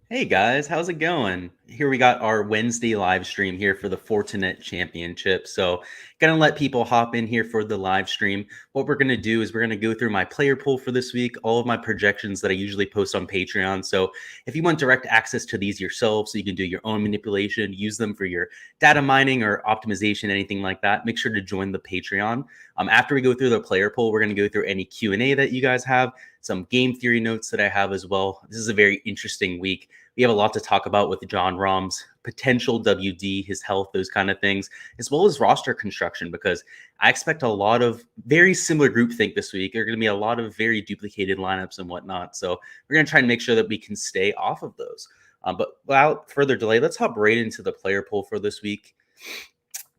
Hey guys, how's it going? Here we got our Wednesday live stream here for the Fortinet Championship. So, gonna let people hop in here for the live stream. What we're gonna do is we're gonna go through my player pool for this week, all of my projections that I usually post on Patreon. So, if you want direct access to these yourself, so you can do your own manipulation, use them for your data mining or optimization, anything like that, make sure to join the Patreon. After we go through the player pool, we're gonna go through any Q&A that you guys have, some game theory notes that I have as well. This is a very interesting week. We have a lot to talk about with John Rahm's potential WD, his health, those kind of things, as well as roster construction, because I expect a lot of very similar groupthink this week. There are going to be a lot of very duplicated lineups and whatnot. So we're going to try and make sure that we can stay off of those. But without further delay, let's hop right into the player pool for this week.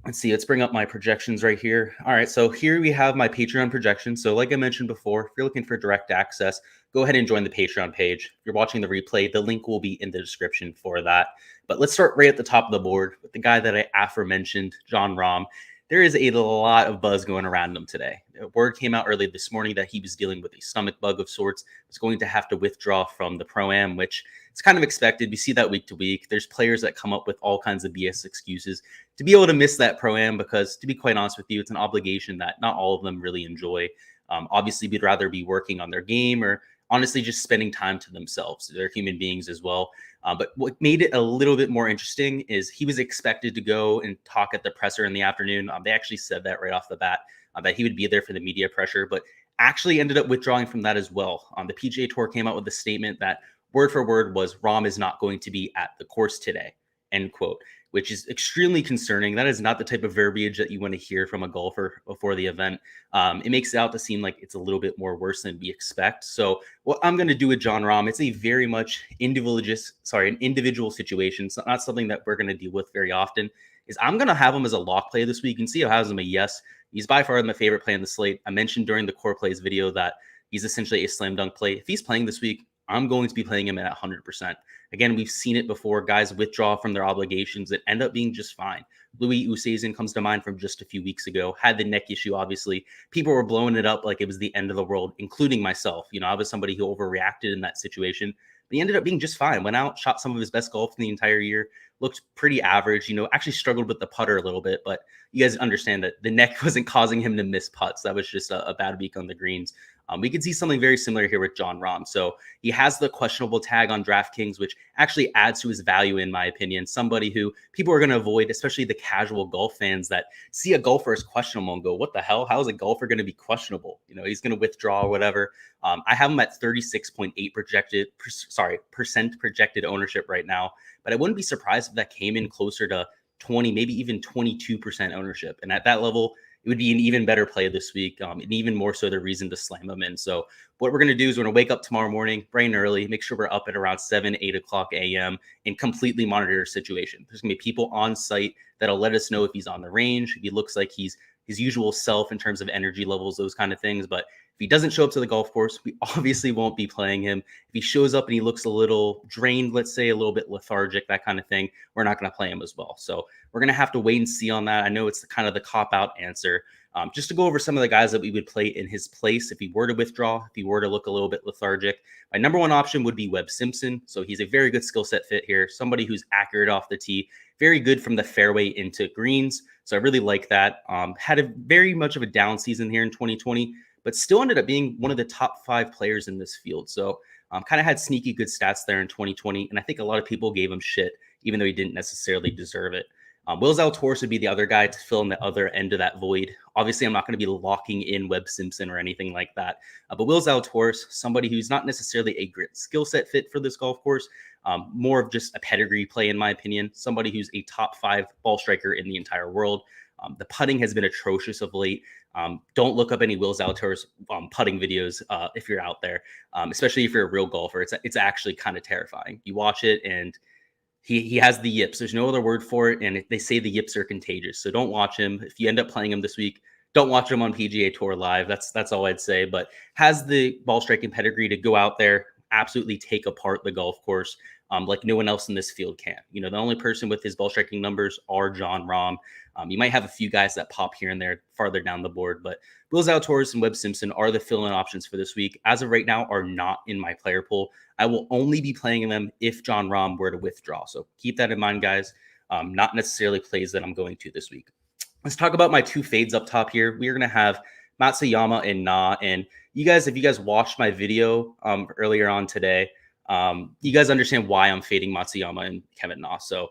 Let's see, let's bring up my projections right here. All right, so here we have my Patreon projections. So like I mentioned before, if you're looking for direct access, go ahead and join the Patreon page. If you're watching the replay, the link will be in the description for that. But let's start right at the top of the board with the guy that I aforementioned, John Rahm. There is a lot of buzz going around him today. Word came out early this morning that he was dealing with a stomach bug of sorts, was going to have to withdraw from the Pro-Am, which it's kind of expected. We see that week to week. There's players that come up with all kinds of BS excuses to be able to miss that Pro-Am because, to be quite honest with you, it's an obligation that not all of them really enjoy. Obviously, we'd rather be working on their game or honestly just spending time to themselves. They're human beings as well. But what made it a little bit more interesting is he was expected to go and talk at the presser in the afternoon. They actually said that right off the bat, that he would be there for the media pressure, but actually ended up withdrawing from that as well. The PGA Tour came out with a statement that word for word was Rahm is not going to be at the course today, end quote, which is extremely concerning. That is not the type of verbiage that you want to hear from a golfer before the event. It makes it out to seem like it's a little bit more worse than we expect. So what I'm going to do with John Rahm, it's a very much an individual situation. So not something that we're going to deal with very often. Is I'm going to have him as a lock play this week. And CEO has him a yes. He's by far my favorite play on the slate. I mentioned during the core plays video that he's essentially a slam dunk play. If he's playing this week, I'm going to be playing him at 100%. Again, we've seen it before. Guys withdraw from their obligations that end up being just fine. Louis Oosthuizen comes to mind from just a few weeks ago. Had the neck issue, obviously. People were blowing it up like it was the end of the world, including myself. You know, I was somebody who overreacted in that situation. But he ended up being just fine. Went out, shot some of his best golf in the entire year. Looked pretty average. You know, actually struggled with the putter a little bit. But you guys understand that the neck wasn't causing him to miss putts. That was just a bad week on the greens. We could see something very similar here with John Rahm. So he has the questionable tag on DraftKings, which actually adds to his value, in my opinion. Somebody who people are going to avoid, especially the casual golf fans that see a golfer as questionable and go, what the hell? How is a golfer going to be questionable? You know, he's going to withdraw or whatever. I have him at 36.8% projected ownership right now, but I wouldn't be surprised if that came in closer to 20, maybe even 22% ownership. And at that level, it would be an even better play this week, and even more so the reason to slam them in. So what we're going to do is we're going to wake up tomorrow morning, bright and early, make sure we're up at around 7, 8 o'clock a.m. and completely monitor the situation. There's going to be people on site that'll let us know if he's on the range, if he looks like he's his usual self in terms of energy levels, those kind of things. But if he doesn't show up to the golf course, we obviously won't be playing him. If he shows up and he looks a little drained, let's say a little bit lethargic, that kind of thing, we're not going to play him as well. So we're going to have to wait and see on that. I know it's kind of the cop-out answer. Just to go over some of the guys that we would play in his place if he were to withdraw, if he were to look a little bit lethargic. My number one option would be Webb Simpson. So he's a very good skill set fit here. Somebody who's accurate off the tee, very good from the fairway into greens. So I really like that. Had a very much of a down season here in 2020, but still ended up being one of the top 5 players in this field. So kind of had sneaky good stats there in 2020. And I think a lot of people gave him shit, even though he didn't necessarily deserve it. Will Zalatoris would be the other guy to fill in the other end of that void. Obviously, I'm not going to be locking in Webb Simpson or anything like that. But Will Zalatoris, somebody who's not necessarily a great skill set fit for this golf course, more of just a pedigree play, in my opinion. Somebody who's a top 5 ball striker in the entire world. The putting has been atrocious of late. Don't look up any Will Zalatoris putting videos if you're out there, especially if you're a real golfer. It's actually kind of terrifying. You watch it and he has the yips. There's no other word for it. And they say the yips are contagious. So don't watch him. If you end up playing him this week, don't watch him on PGA Tour Live. That's all I'd say. But has the ball striking pedigree to go out there, absolutely take apart the golf course. like no one else in this field can. The only person with his ball striking numbers are Jon Rahm. You might have a few guys that pop here and there farther down the board, but Will Zalatoris and Webb Simpson are the fill-in options for this week. As of right now, are not in my player pool. I will only be playing them if Jon Rahm were to withdraw. So keep that in mind, guys. Not necessarily plays that I'm going to this week. Let's talk about my two fades up top here. We are going to have Matsuyama and Gnaw. And you guys, if you guys watched my video earlier on today, you guys understand why I'm fading Matsuyama and Kevin Gnaw. So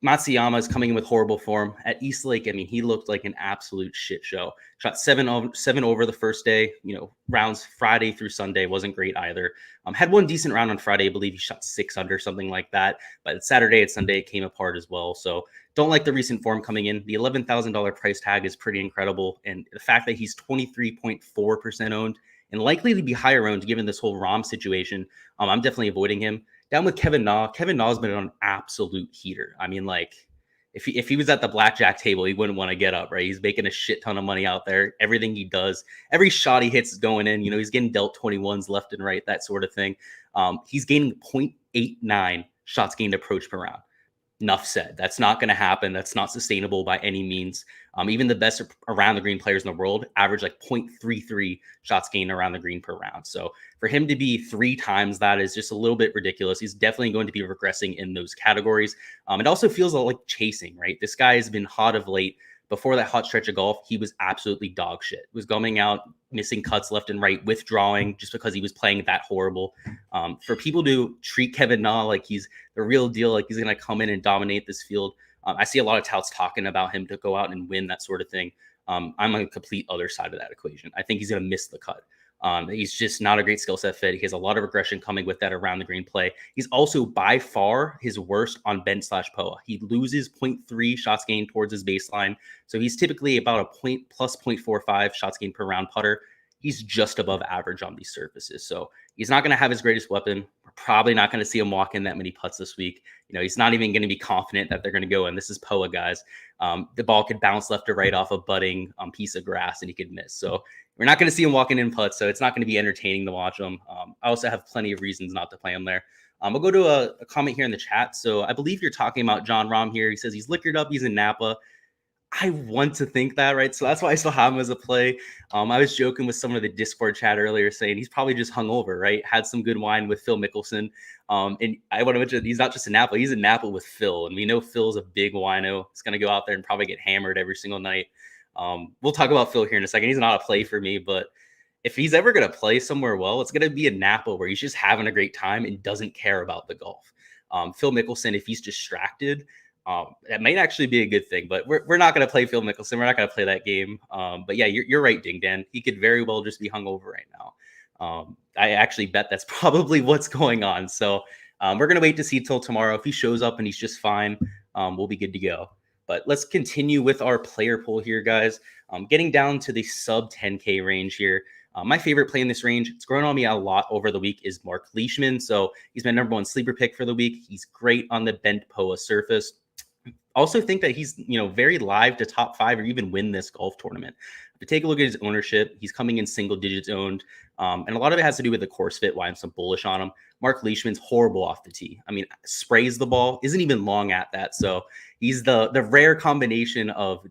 Matsuyama is coming in with horrible form at East Lake. I mean, he looked like an absolute shit show. Shot seven over the first day. Rounds Friday through Sunday wasn't great either. Had one decent round on Friday. I believe he shot 6 under, something like that. But Saturday and Sunday it came apart as well. So don't like the recent form coming in. The $11,000 price tag is pretty incredible, and the fact that he's 23.4% owned and likely to be higher owned given this whole Rahm situation, I'm definitely avoiding him. Down with Kevin Gnaw. Kevin Gnaw has been an absolute heater. I mean, like, if he was at the blackjack table, he wouldn't want to get up, right? He's making a shit ton of money out there. Everything he does, every shot he hits is going in. He's getting dealt 21s left and right, that sort of thing. He's gaining 0.89 shots gained approach per round. Enough said. That's not going to happen. That's not sustainable by any means. Even the best around the green players in the world average like 0.33 shots gained around the green per round. So for him to be 3 times that is just a little bit ridiculous. He's definitely going to be regressing in those categories. It also feels like chasing, right? This guy has been hot of late. Before that hot stretch of golf, he was absolutely dog shit. He was going out, missing cuts left and right, withdrawing just because he was playing that horrible. For people to treat Kevin Gnaw like he's the real deal, like he's going to come in and dominate this field, I see a lot of touts talking about him to go out and win, that sort of thing. I'm on a complete other side of that equation. I think he's going to miss the cut. He's just not a great skill set fit. He has a lot of regression coming with that around the green play. He's also by far his worst on bent/POA. He loses 0.3 shots gained towards his baseline. So he's typically about a point plus 0.45 shots gained per round putter. He's just above average on these surfaces. So he's not going to have his greatest weapon. We're probably not going to see him walk in that many putts this week. He's not even going to be confident that they're going to go in. This is POA, guys. The ball could bounce left or right off a budding piece of grass and he could miss. So we're not going to see him walking in putts. So it's not going to be entertaining to watch him. I also have plenty of reasons not to play him there. We'll go to a comment here in the chat. So I believe you're talking about Jon Rahm here. He says he's liquored up. He's in Napa. I want to think that, right? So that's why I still have him as a play. I was joking with someone in the Discord chat earlier saying he's probably just hungover, right? Had some good wine with Phil Mickelson. And I want to mention he's not just in Napa. He's in Napa with Phil. And we know Phil's a big wino. He's going to go out there and probably get hammered every single night. We'll talk about Phil here in a second. He's not a play for me, but if he's ever going to play somewhere well, it's going to be in Napa where he's just having a great time and doesn't care about the golf. Phil Mickelson, if he's distracted, that might actually be a good thing, but we're not going to play Phil Mickelson. We're not going to play that game. But yeah, you're right, Ding Dan. He could very well just be hungover right now. I actually bet that's probably what's going on. So we're going to wait to see till tomorrow. If he shows up and he's just fine, we'll be good to go. But let's continue with our player pool here, guys. Getting down to the sub 10K range here. My favorite play in this range, it's grown on me a lot over the week, is Mark Leishman. So he's my number 1 sleeper pick for the week. He's great on the bent POA surface. Also think that he's, very live to top 5 or even win this golf tournament. But take a look at his ownership. He's coming in single digits owned. And a lot of it has to do with the course fit, why I'm so bullish on him. Mark Leishman's horrible off the tee. I mean, sprays the ball, isn't even long at that. So he's the rare combination of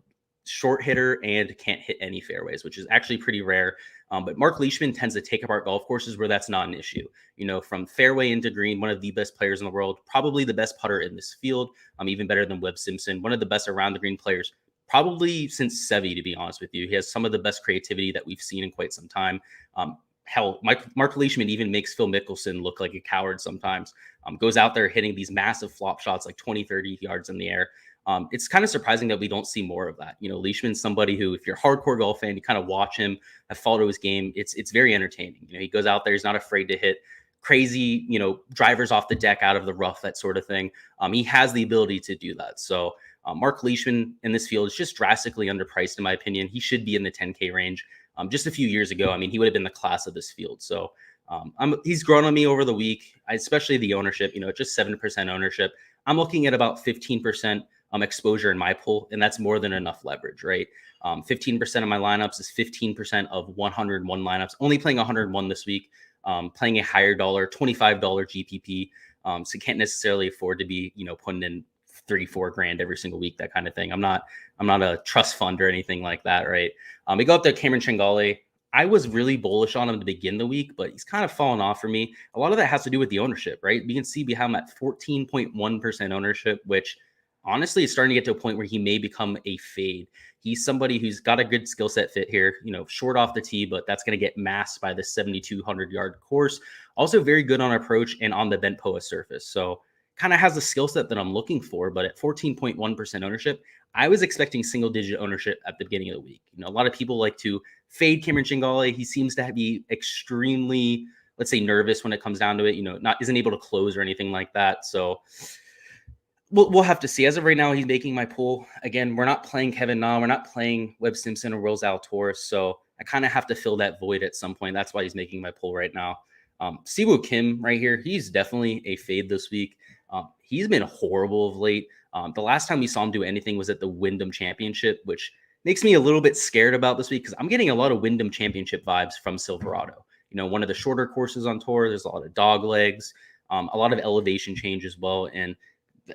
short hitter and can't hit any fairways, which is actually pretty rare. But Mark Leishman tends to take apart golf courses where that's not an issue. From fairway into green, one of the best players in the world, probably the best putter in this field, even better than Webb Simpson, one of the best around the green players, probably since Seve, to be honest with you. He has some of the best creativity that we've seen in quite some time. Hell, Mark Leishman even makes Phil Mickelson look like a coward sometimes. Goes out there hitting these massive flop shots like 20, 30 yards in the air. It's kind of surprising that we don't see more of that. Leishman's somebody who, if you're a hardcore golf fan, you kind of watch him, have followed his game. It's very entertaining. He goes out there, he's not afraid to hit crazy, drivers off the deck out of the rough, that sort of thing. He has the ability to do that. So Mark Leishman in this field is just drastically underpriced, in my opinion. He should be in the 10K range. Just a few years ago, he would have been the class of this field. So he's grown on me over the week, especially the ownership, just 7% ownership. I'm looking at about 15% exposure in my pool, and that's more than enough leverage, right? 15% of my lineups is 15% of 101 lineups. Only playing 101 this week, playing a higher dollar, $25 GPP. So can't necessarily afford to be, putting in 3-4 grand every single week, that kind of thing. I'm not a trust fund or anything like that, right? We go up to Cameron Chingale. I was really bullish on him to begin the week, but he's kind of fallen off for me. A lot of that has to do with the ownership, right? You can see we have him at 14.1% ownership, which honestly is starting to get to a point where he may become a fade. He's somebody who's got a good skill set fit here, short off the tee, but that's going to get masked by the 7,200 yard course. Also very good on approach and on the bent POA surface. So kind of has the skill set that I'm looking for, but at 14.1% ownership, I was expecting single digit ownership at the beginning of the week. A lot of people like to fade Cameron Chingale. He seems to be extremely, let's say, nervous when it comes down to it, isn't able to close or anything like that. So we'll have to see. As of right now, he's making my pool. Again, we're not playing Kevin Na. We're not playing Webb Simpson or Rosal Torres. So I kind of have to fill that void at some point. That's why he's making my pool right now. Siw Kim right here, he's definitely a fade this week. He's been horrible of late. The last time we saw him do anything was at the Wyndham Championship, which makes me a little bit scared about this week because I'm getting a lot of Wyndham Championship vibes from Silverado. One of the shorter courses on tour. There's a lot of dog legs, a lot of elevation change as well. And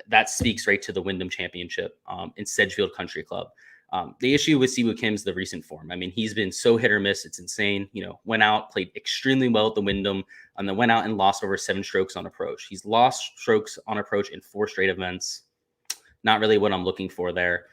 that speaks right to the Wyndham Championship in Sedgefield Country Club. The issue with Siw Kim is the recent form. I mean, he's been so hit or miss. It's insane. Went out, played extremely well at the Wyndham, and then went out and lost over 7 strokes on approach. He's lost strokes on approach in 4 straight events. Not really what I'm looking for there.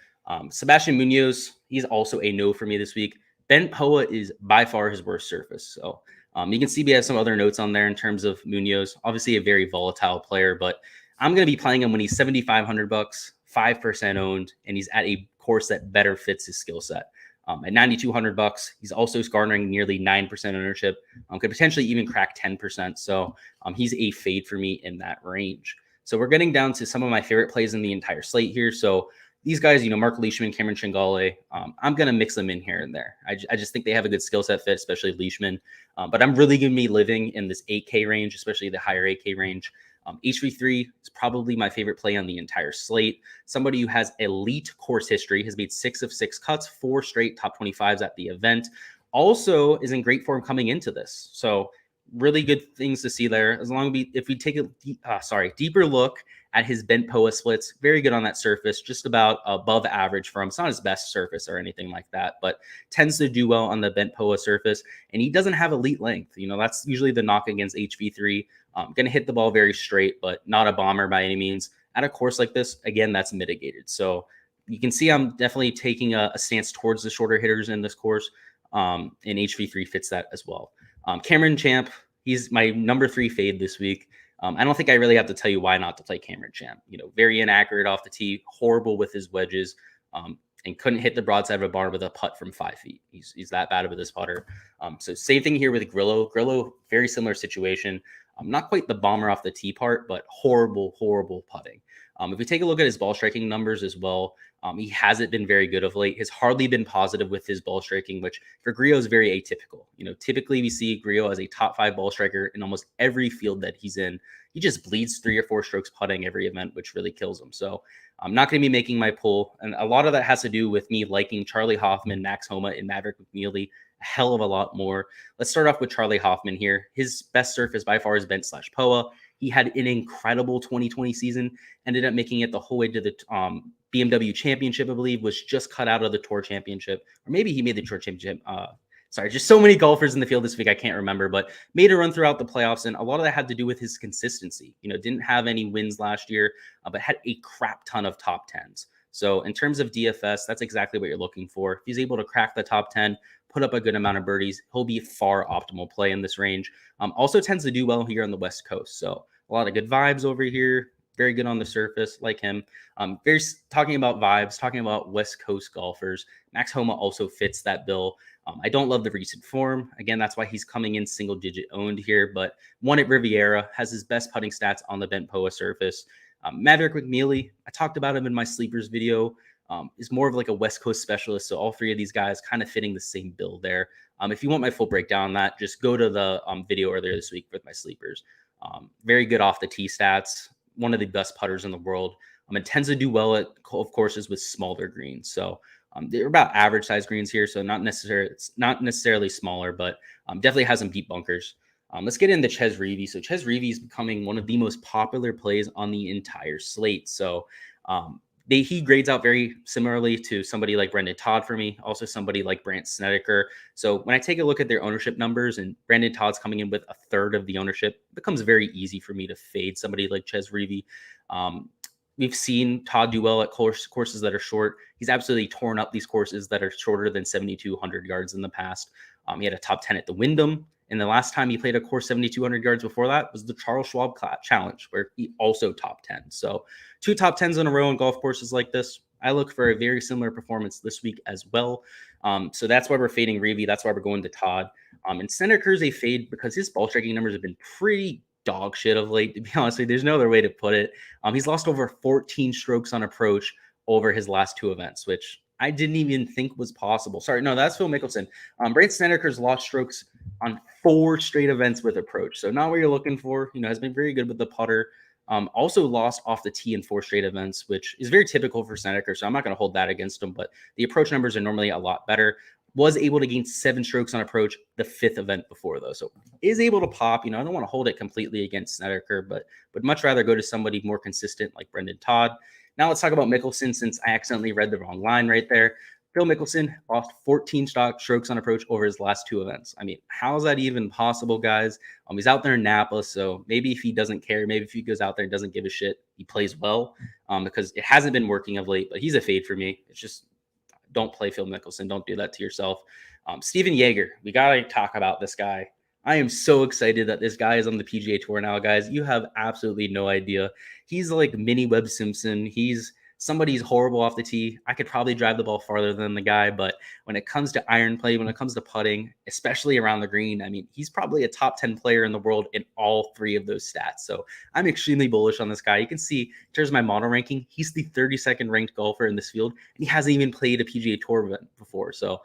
Sebastian Munoz, he's also a no for me this week. Bent POA is by far his worst surface. So you can see we have some other notes on there in terms of Munoz. Obviously a very volatile player, but I'm going to be playing him when he's $7,500, 5% owned, and he's at a course that better fits his skill set. At $9,200, he's also garnering nearly 9% ownership. Could potentially even crack 10%. So he's a fade for me in that range. So we're getting down to some of my favorite plays in the entire slate here. So these guys, Mark Leishman, Cameron Chingale, I'm going to mix them in here and there. I just think they have a good skill set fit, especially Leishman. But I'm really going to be living in this 8K range, especially the higher 8K range. HV3 is probably my favorite play on the entire slate. Somebody who has elite course history, has made 6 of 6 cuts, 4 straight top 25s at the event. Also is in great form coming into this. So really good things to see there. As long as if we take a deeper look at his bent POA splits, very good on that surface, just about above average for him. It's not his best surface or anything like that, but tends to do well on the bent POA surface. And he doesn't have elite length. That's usually the knock against HV3. Going to hit the ball very straight, but not a bomber by any means. At a course like this, again, that's mitigated. So you can see I'm definitely taking a stance towards the shorter hitters in this course, and HV3 fits that as well. Cameron Champ, he's my number 3 fade this week. I don't think I really have to tell you why not to play Cameron Champ. Very inaccurate off the tee, horrible with his wedges, and couldn't hit the broadside of a barn with a putt from 5 feet. He's that bad with his putter. So same thing here with Grillo. Grillo, very similar situation. Not quite the bomber off the tee part, but horrible, horrible putting. If we take a look at his ball striking numbers as well, he hasn't been very good of late. Has hardly been positive with his ball striking, which for Grillo is very atypical. Typically we see Grillo as a top 5 ball striker in almost every field that he's in. He just bleeds 3 or 4 strokes putting every event, which really kills him. So I'm not going to be making my pull. And a lot of that has to do with me liking Charlie Hoffman, Max Homa, and Maverick McNeely a hell of a lot more. Let's start off with Charlie Hoffman here. His best surface by far is bent/POA. He had an incredible 2020 season, ended up making it the whole way to the BMW Championship, I believe, was just cut out of the Tour Championship. Or maybe he made the Tour Championship. Just so many golfers in the field this week, I can't remember, but made a run throughout the playoffs. And a lot of that had to do with his consistency. Didn't have any wins last year, but had a crap ton of top 10s. So in terms of DFS, that's exactly what you're looking for. If he's able to crack the top 10, put up a good amount of birdies, he'll be far optimal play in this range. Also tends to do well here on the West Coast. So a lot of good vibes over here. Very good on the surface, like him. Talking about vibes, talking about West Coast golfers. Max Homa also fits that bill. I don't love the recent form. Again, that's why he's coming in single digit owned here, but won at Riviera, has his best putting stats on the bent POA surface. Maverick McNeely, I talked about him in my sleepers video, is more of like a West Coast specialist. So all 3 of these guys kind of fitting the same bill there. If you want my full breakdown on that, just go to the video earlier this week with my sleepers. Very good off the tee stats, one of the best putters in the world. It tends to do well at courses with smaller greens. So they're about average size greens here. So it's not necessarily smaller, but definitely has some deep bunkers. Let's get into Ches Reavie. So Ches Reavie is becoming one of the most popular plays on the entire slate. So he grades out very similarly to somebody like Brendan Todd for me, also somebody like Brandt Snedeker. So when I take a look at their ownership numbers and Brendan Todd's coming in with a third of the ownership, it becomes very easy for me to fade somebody like Ches Reavie. We've seen Todd do well at courses that are short. He's absolutely torn up these courses that are shorter than 7,200 yards in the past. He had a top 10 at the Wyndham. And the last time he played a course 7,200 yards before that was the Charles Schwab Challenge, where he also top 10. So 2 top 10s in a row on golf courses like this. I look for a very similar performance this week as well. So that's why we're fading Reavie. That's why we're going to Todd. And Snedeker's a fade because his ball striking numbers have been pretty dog shit of late, to be honest with you. There's no other way to put it. He's lost over 14 strokes on approach over his last 2 events, which I didn't even think was possible. Sorry, no, that's Phil Mickelson. Brandt Snedeker's lost strokes on 4 straight events with approach. So not what you're looking for. Has been very good with the putter. Also lost off the tee in 4 straight events, which is very typical for Snedeker. So I'm not going to hold that against him, but the approach numbers are normally a lot better. Was able to gain 7 strokes on approach the 5th event before, though. So is able to pop. I don't want to hold it completely against Snedeker, but would much rather go to somebody more consistent like Brendan Todd. Now let's talk about Mickelson, since I accidentally read the wrong line right there. Phil Mickelson lost 14 strokes on approach over his last 2 events. I mean, how is that even possible, guys? He's out there in Napa, so maybe if he doesn't care, maybe if he goes out there and doesn't give a shit, he plays well, because it hasn't been working of late, but he's a fade for me. It's just, don't play Phil Mickelson. Don't do that to yourself. Steven Yeager, we got to talk about this guy. I am so excited that this guy is on the PGA Tour now, guys. You have absolutely no idea. He's like mini Webb Simpson. He's somebody's horrible off the tee. I could probably drive the ball farther than the guy, but when it comes to iron play, when it comes to putting, especially around the green, I mean, he's probably a top 10 player in the world in all 3 of those stats. So I'm extremely bullish on this guy. You can see in terms of my model ranking, he's the 32nd ranked golfer in this field, and he hasn't even played a PGA Tour event before. So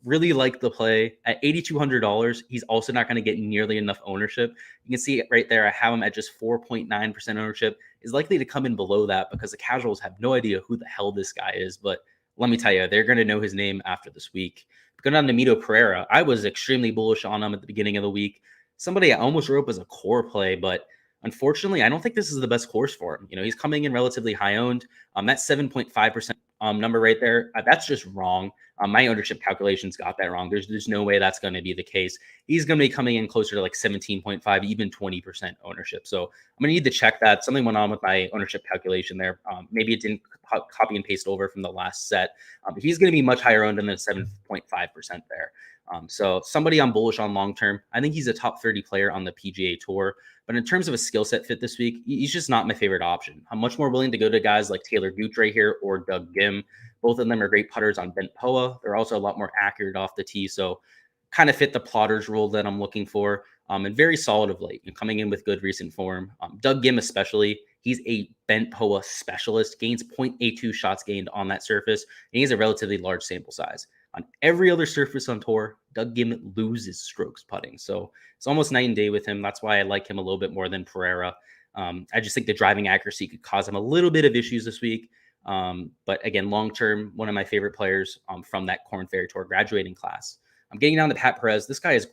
really like the play. At $8,200, he's also not going to get nearly enough ownership. You can see it right there. I have him at just 4.9% ownership. Is likely to come in below that because the casuals have no idea who the hell this guy is. But let me tell you, they're going to know his name after this week. Going on to Mito Pereira, I was extremely bullish on him at the beginning of the week. Somebody I almost wrote up as a core play, but unfortunately, I don't think this is the best course for him. He's coming in relatively high owned. That 7.5% number right there, that's just wrong. My ownership calculations got that wrong. There's no way that's going to be the case. He's going to be coming in closer to like 17.5, even 20% ownership. So I'm going to need to check that. Something went on with my ownership calculation there. Maybe it didn't copy and paste over from the last set. But he's going to be much higher owned than the 7.5% there. So somebody I'm bullish on long-term. I think he's a top 30 player on the PGA Tour. But in terms of a skill set fit this week, he's just not my favorite option. I'm much more willing to go to guys like Taylor Gooch right here or Doug Ginn. Both of them are great putters on bent POA. They're also a lot more accurate off the tee. So kind of fit the plotters rule that I'm looking for. And very solid of late, coming in with good recent form. Doug Ginn especially, he's a bent POA specialist, gains 0.82 shots gained on that surface, and he has a relatively large sample size. On every other surface on tour, Doug Ginn loses strokes putting. So it's almost night and day with him. That's why I like him a little bit more than Pereira. I just think the driving accuracy could cause him a little bit of issues this week. But again, long-term, one of my favorite players from that Korn Ferry Tour graduating class. I'm getting down to Pat Perez. This guy is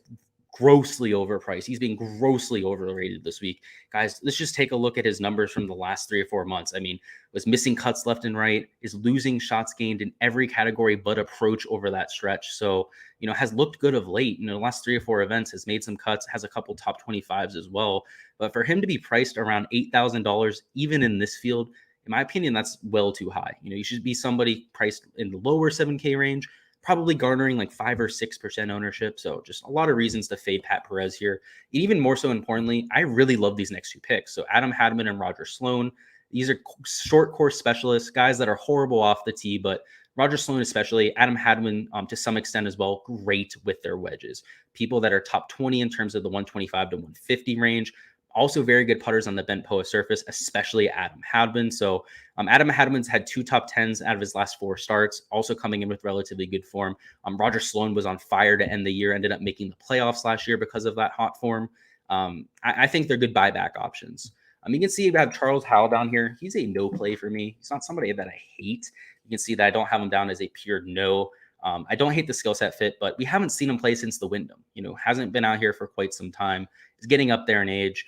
grossly overpriced. He's being grossly overrated this week. Guys, let's just take a look at his numbers from the last 3 or 4 months. I mean, was missing cuts left and right, is losing shots gained in every category but approach over that stretch. So, has looked good of late. The last 3 or 4 events has made some cuts, has a couple top 25s as well. But for him to be priced around $8,000, even in this field, in my opinion, that's well too high. You should be somebody priced in the lower 7K range, probably garnering like 5 or 6% ownership. So just a lot of reasons to fade Pat Perez here. And even more so importantly, I really love these next 2 picks. So Adam Hadman and Roger Sloan. These are short course specialists, guys that are horrible off the tee, but Roger Sloan especially, Adam Hadman to some extent as well, great with their wedges. People that are top 20 in terms of the 125 to 150 range. Also very good putters on the bent POA surface, especially Adam Hadman. So Adam Hadman's had 2 top 10s out of his last 4 starts, also coming in with relatively good form. Roger Sloan was on fire to end the year, ended up making the playoffs last year because of that hot form. I think they're good buyback options. You can see you have Charles Howell down here. He's a no play for me. He's not somebody that I hate. You can see that I don't have him down as a pure no. I don't hate the skill set fit, but we haven't seen him play since the Wyndham. Hasn't been out here for quite some time. He's getting up there in age.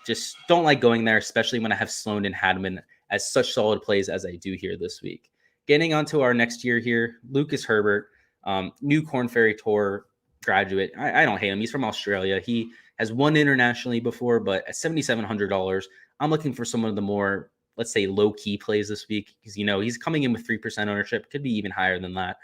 Just don't like going there, especially when I have Sloan and Hadman as such solid plays as I do here this week. Getting onto our next year here, Lucas Herbert, new Corn Ferry Tour graduate. I don't hate him. He's from Australia. He has won internationally before, but at $7,700, I'm looking for some of the more, let's say, low-key plays this week because, he's coming in with 3% ownership. Could be even higher than that.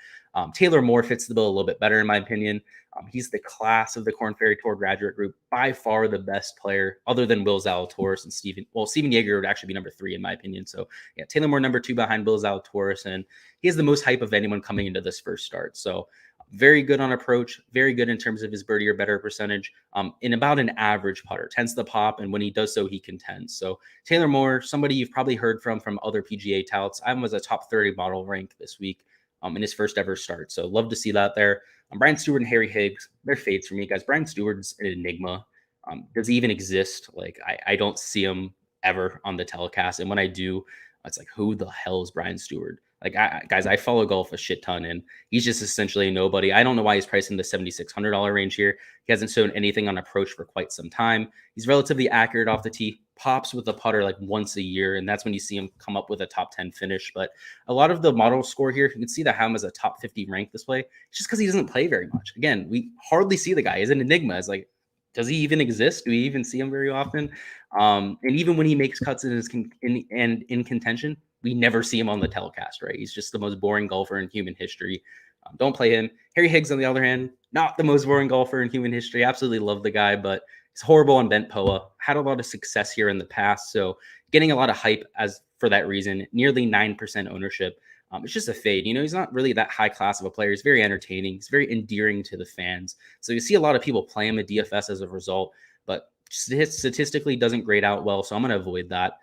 Taylor Moore fits the bill a little bit better, in my opinion. He's the class of the Corn Ferry Tour graduate group, by far the best player, other than Will Zalatoris and Steven Yeager would actually be number 3, in my opinion. So, yeah, Taylor Moore number 2 behind Will Zalatoris, and he has the most hype of anyone coming into this first start. So, very good on approach, very good in terms of his birdie or better percentage, in about an average putter, tends to pop, and when he does so, he contends. So Taylor Moore, somebody you've probably heard from other PGA touts. I was a top 30 model rank this week in his first ever start. So love to see that there. Brian Stewart and Harry Higgs, they're fades for me, guys. Brian Stewart's an enigma. Does he even exist? Like, I don't see him ever on the telecast, and when I do, it's like, who the hell is Brian Stewart? Like, guys, I follow golf a shit ton, and he's just essentially nobody. I don't know why he's priced in the $7,600 range here. He hasn't shown anything on approach for quite some time. He's relatively accurate off the tee, pops with the putter like once a year, and that's when you see him come up with a top 10 finish. But a lot of the model score here, you can see that him as a top 50 rank display. It's just because he doesn't play very much. Again, we hardly see the guy. He's an enigma. It's like, does he even exist? Do we even see him very often? And even when he makes cuts in contention, we never see him on the telecast, right? He's just the most boring golfer in human history. Don't play him. Harry Higgs, on the other hand, not the most boring golfer in human history. Absolutely love the guy, but he's horrible on bent POA. Had a lot of success here in the past, so getting a lot of hype as for that reason. Nearly 9% ownership. It's just a fade. He's not really that high class of a player. He's very entertaining. He's very endearing to the fans. So you see a lot of people play him at DFS as a result, but statistically doesn't grade out well, so I'm going to avoid that.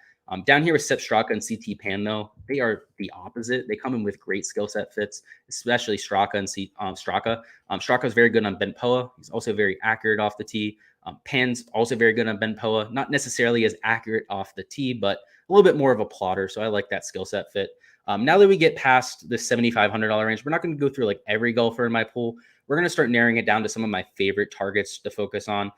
Down here with Sepp Straka and CT Pan, though, they are the opposite. They come in with great skill set fits, especially Straka and Straka. Straka is very good on bent POA. He's also very accurate off the tee. Pan's also very good on bent POA. Not necessarily as accurate off the tee, but a little bit more of a plotter. So I like that skill set fit. Now that we get past the $7,500 range, we're not going to go through like every golfer in my pool. We're going to start narrowing it down to some of my favorite targets to focus on.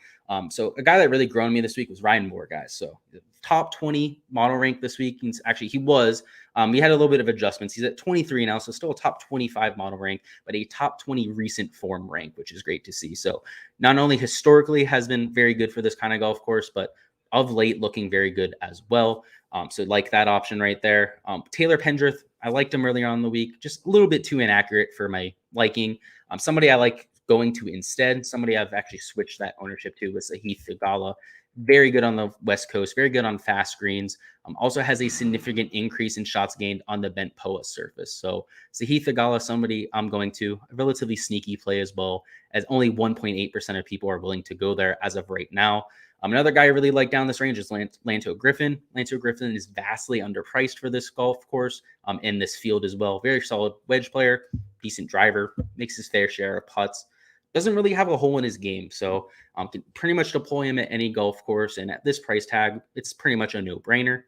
So a guy that really grown me this week was Ryan Moore, guys. So top 20 model rank this week. He was. He had a little bit of adjustments. He's at 23 now, so still a top 25 model rank, but a top 20 recent form rank, which is great to see. So not only historically has been very good for this kind of golf course, but of late looking very good as well. So like that option right there. Taylor Pendrith, I liked him earlier on in the week, just a little bit too inaccurate for my liking. Somebody I like going to instead, somebody I've actually switched that ownership to was Heath Theegala. Very good on the West Coast, very good on fast greens. Also has a significant increase in shots gained on the bent POA surface. So Heath Theegala, somebody I'm going to, a relatively sneaky play as well, as only 1.8% of people are willing to go there as of right now. Another guy I really like down this range is Lanto Griffin. Lanto Griffin is vastly underpriced for this golf course in this field as well. Very solid wedge player, decent driver, makes his fair share of putts. Doesn't really have a hole in his game, so can pretty much deploy him at any golf course. And at this price tag, it's pretty much a no-brainer.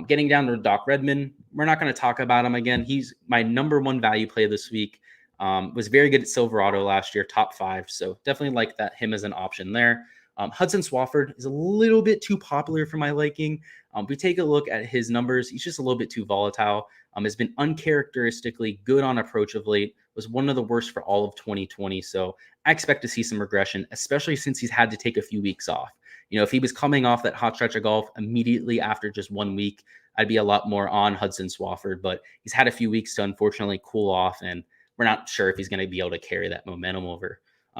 Getting down to Doc Redman, we're not going to talk about him again. He's my number 1 value play this week. Was very good at Silverado last year, top 5. So definitely like that him as an option there. Hudson Swafford is a little bit too popular for my liking. If we take a look at his numbers, he's just a little bit too volatile. Has been uncharacteristically good on approach of late, was one of the worst for all of 2020. So I expect to see some regression, especially since he's had to take a few weeks off. If he was coming off that hot stretch of golf immediately after just 1 week, I'd be a lot more on Hudson Swafford, but he's had a few weeks to unfortunately cool off, and we're not sure if he's going to be able to carry that momentum over.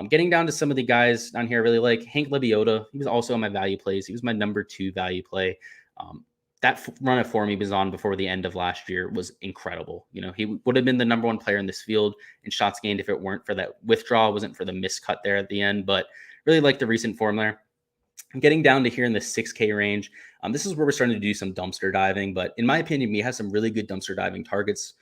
Getting down to some of the guys down here I really like. Hank Lebiota, he was also on my value plays. He was my number 2 value play. That run of form he was on before the end of last year was incredible. He would have been the number 1 player in this field in shots gained if it weren't for that withdrawal, wasn't for the miscut there at the end, but really like the recent form there. Getting down to here in the 6K range, this is where we're starting to do some dumpster diving, but in my opinion, we have some really good dumpster diving targets.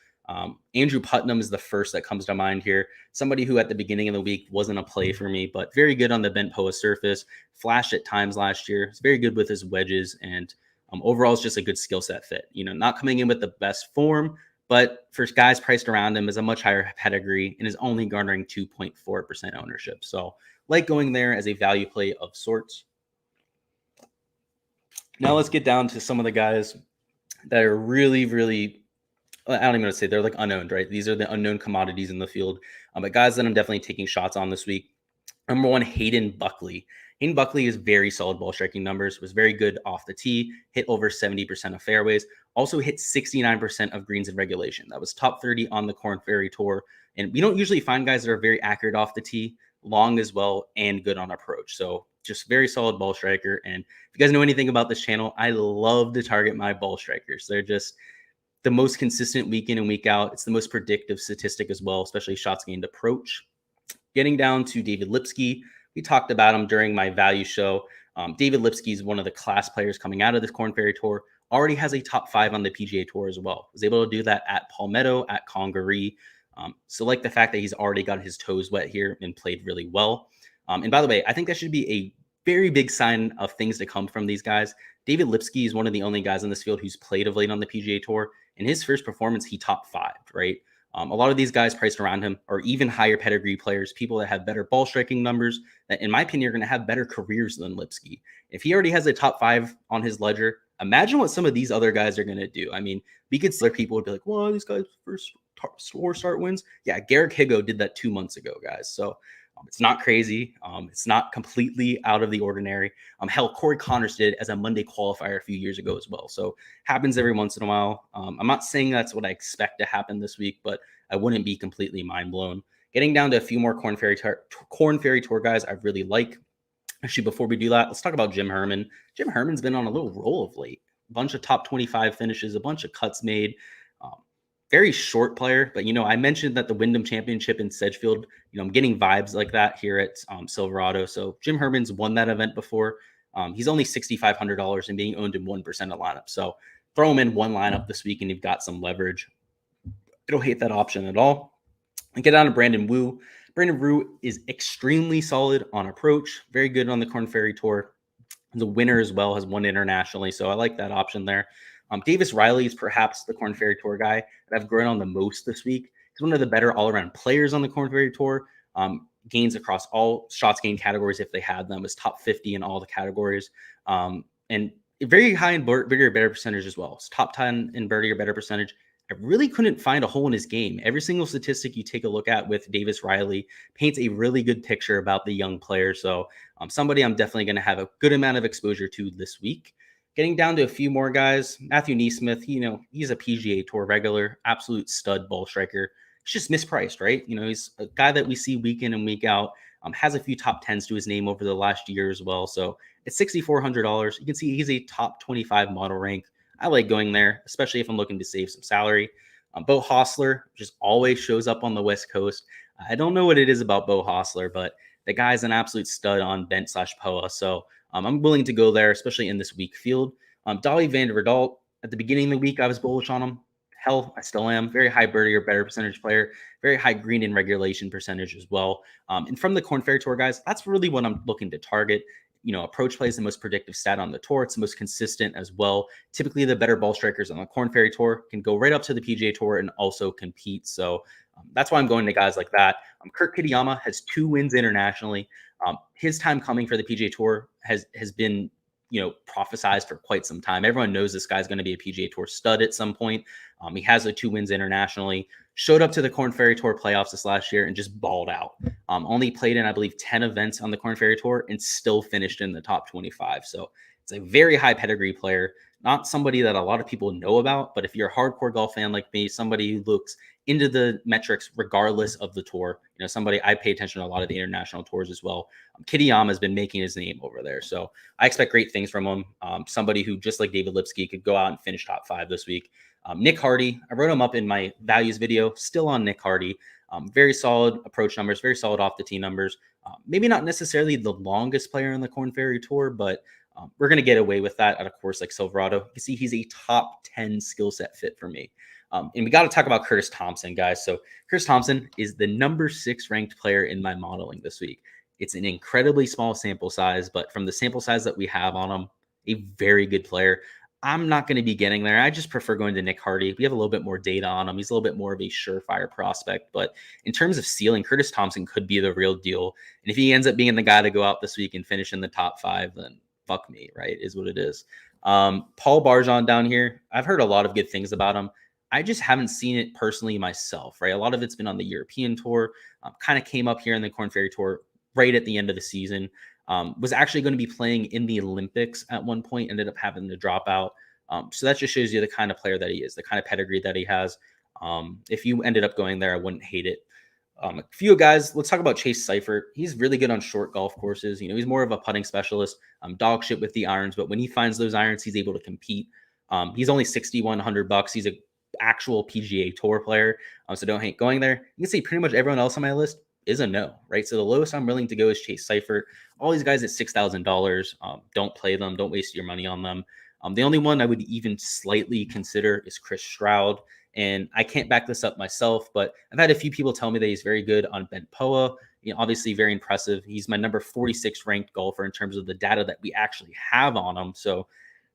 Andrew Putnam is the first that comes to mind here. Somebody who at the beginning of the week wasn't a play for me, but very good on the bent POA surface, flashed at times last year. He's very good with his wedges, and overall it's just a good skill set fit. Not coming in with the best form, But for guys priced around him is a much higher pedigree and is only garnering 2.4% ownership. So like going there as a value play of sorts. Now let's get down to some of the guys that are really, really, I don't even want to say they're like unowned, right? These are the unknown commodities in the field. But guys that I'm definitely taking shots on this week. Number one, Hayden Buckley. Hayden Buckley is very solid ball striking numbers, was very good off the tee, hit over 70% of fairways, also hit 69% of greens in regulation. That was top 30 on the Korn Ferry Tour. And we don't usually find guys that are very accurate off the tee, long as well, and good on approach. So just very solid ball striker. And if you guys know anything about this channel, I love to target my ball strikers. They're just the most consistent week in and week out. It's the most predictive statistic as well, especially shots gained approach. Getting down to David Lipsky, we talked about him during my value show. David Lipsky is one of the class players coming out of this Korn Ferry Tour. Already has a top 5 on the PGA Tour as well. Was able to do that at Palmetto, at Congaree. So like the fact that he's already got his toes wet here and played really well. And by the way, I think that should be a very big sign of things to come from these guys. David Lipsky is one of the only guys in this field who's played of late on the PGA Tour. In his first performance, he top 5, right? A lot of these guys priced around him are even higher pedigree players, people that have better ball striking numbers that, in my opinion, are going to have better careers than Lipsky. If he already has a top 5 on his ledger, imagine what some of these other guys are going to do. I mean, we could see people would be like, well, these guys first tour start wins. Yeah, Garrick Higo did that 2 months ago, guys. So it's not crazy. It's not completely out of the ordinary. Hell, Corey Connors did as a Monday qualifier a few years ago as well. So happens every once in a while. I'm not saying that's what I expect to happen this week, but I wouldn't be completely mind blown. Getting down to a few more Korn Ferry Tour guys I really like. Actually, before we do that, let's talk about Jim Herman. Jim Herman's been on a little roll of late. A bunch of top 25 finishes, a bunch of cuts made. Very short player, but I mentioned that the Wyndham Championship in Sedgefield, I'm getting vibes like that here at Silverado. So Jim Herman's won that event before. He's only $6,500 and being owned in 1% of lineup. So throw him in one lineup this week and you've got some leverage. I don't hate that option at all. And get down to Brandon Wu. Brandon Wu is extremely solid on approach, very good on the Korn Ferry Tour. The winner as well, has won internationally, so I like that option there. Davis Reilly is perhaps the Korn Ferry Tour guy that I've grown on the most this week. He's one of the better all-around players on the Korn Ferry Tour. Gains across all shots gained categories if they had them. Was top 50 in all the categories. And very high in birdie or better percentage as well. It's top 10 in birdie or better percentage. I really couldn't find a hole in his game. Every single statistic you take a look at with Davis Reilly paints a really good picture about the young player. So somebody I'm definitely going to have a good amount of exposure to this week. Getting down to a few more guys, Matthew Neesmith, he's a PGA Tour regular, absolute stud ball striker. He's just mispriced, right? He's a guy that we see week in and week out, has a few top 10s to his name over the last year as well. So at $6,400, you can see he's a top 25 model rank. I like going there, especially if I'm looking to save some salary. Bo Hostler just always shows up on the West Coast. I don't know what it is about Bo Hostler, but the guy's an absolute stud on Bent/POA. So I'm willing to go there, especially in this weak field. Dolly Van der Verdalt, at the beginning of the week, I was bullish on him. Hell, I still am. Very high birdie or better percentage player. Very high green in regulation percentage as well. And from the Korn Ferry Tour guys, that's really what I'm looking to target. Approach play is the most predictive stat on the tour. It's the most consistent as well. Typically, the better ball strikers on the Korn Ferry Tour can go right up to the PGA Tour and also compete. So that's why I'm going to guys like that. Kurt Kitayama has 2 wins internationally. His time coming for the PGA Tour has been, prophesized for quite some time. Everyone knows this guy's going to be a PGA Tour stud at some point. He has 2 wins internationally. Showed up to the Korn Ferry Tour playoffs this last year and just balled out. Only played in, I believe, 10 events on the Korn Ferry Tour and still finished in the top 25. So it's a very high pedigree player. Not somebody that a lot of people know about, but if you're a hardcore golf fan like me, somebody who looks into the metrics regardless of the tour, somebody I pay attention to a lot of the international tours as well. Kitayama has been making his name over there. So I expect great things from him. Somebody who, just like David Lipsky, could go out and finish top 5 this week. Nick Hardy, I wrote him up in my values video, still on Nick Hardy. Very solid approach numbers, very solid off the tee numbers. Maybe not necessarily the longest player on the Korn Ferry Tour, but we're going to get away with that at a course like Silverado. You can see he's a top 10 skill set fit for me. And we got to talk about Curtis Thompson, guys. So Curtis Thompson is the number 6 ranked player in my modeling this week. It's an incredibly small sample size, but from the sample size that we have on him, a very good player. I'm not going to be getting there. I just prefer going to Nick Hardy. We have a little bit more data on him. He's a little bit more of a surefire prospect. But in terms of ceiling, Curtis Thompson could be the real deal. And if he ends up being the guy to go out this week and finish in the top 5, then fuck me, right? Is what it is. Paul Barzon down here, I've heard a lot of good things about him. I just haven't seen it personally myself, right? A lot of it's been on the European tour. Kind of came up here in the Corn Ferry Tour right at the end of the season. Was actually going to be playing in the Olympics at one point, ended up having to drop out. So that just shows you the kind of player that he is, the kind of pedigree that he has. If you ended up going there, I wouldn't hate it. A few guys, let's talk about Chase Cipher. He's really good on short golf courses. He's more of a putting specialist, dog shit with the irons, but when he finds those irons, he's able to compete. He's only $6,100. He's an actual PGA Tour player, so don't hate going there. You can see pretty much everyone else on my list is a no, right? So the lowest I'm willing to go is Chase Cipher. All these guys at $6,000, don't play them. Don't waste your money on them. The only one I would even slightly consider is Chris Stroud. And I can't back this up myself, but I've had a few people tell me that he's very good on bent POA. Obviously very impressive. He's my number 46 ranked golfer in terms of the data that we actually have on him. So